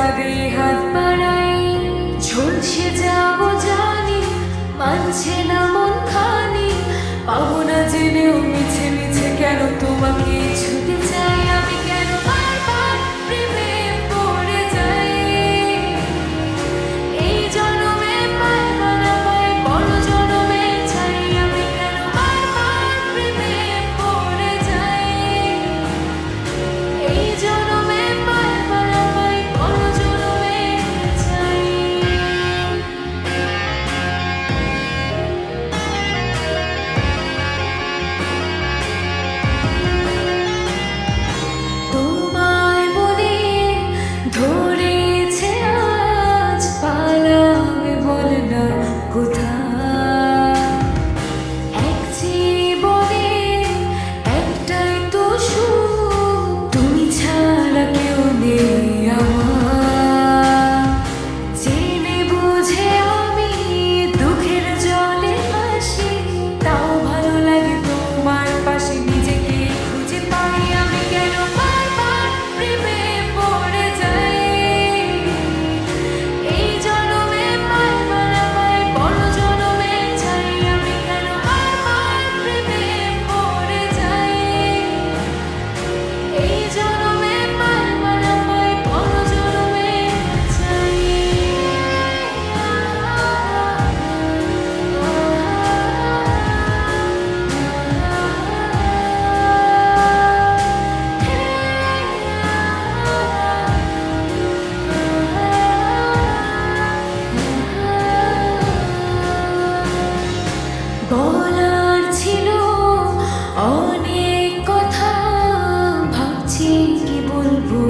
চাঁদে হাত বাড়াই, ঝলসে যাবো জানি, মানছে না মন খানি। পাবো না জেনেও মিছে মিছে কেন তোমাকে ছুটে চাই আমি, কেন বারবার প্রেমে পড়ে যাই। এই জনমে পাই বা না পাই, বড় জনমে চাই আমি, কেন বারবার প্রেমে পড়ে যাই। এই জনমে পাই বা না পাই, বড় জনমে চাই। তোমায় মনে ধরেছে আজ, পালাবে বল না কোথায়। এক জীবনে একটাই তো সুখ, তুমি ছাড়া কেউ নেই আমার। জেনে বুঝে আমি দুঃখের জলে হাসি, তাও ভালো লাগে তোমার পাশে নিজেকে খুঁজে পাই আমি, কেন বারবার প্রেমে পড়ে যাই। এই জনমে পাই বা না পাই, বড় জনমে চাই আমি, কেন বারবার প্রেমে পড়ে যাই। এই জনমে পাই বা না পাই, বড় জনমে চাই। বলার ছিল অনেক কথা, ভাবছি কি বলবো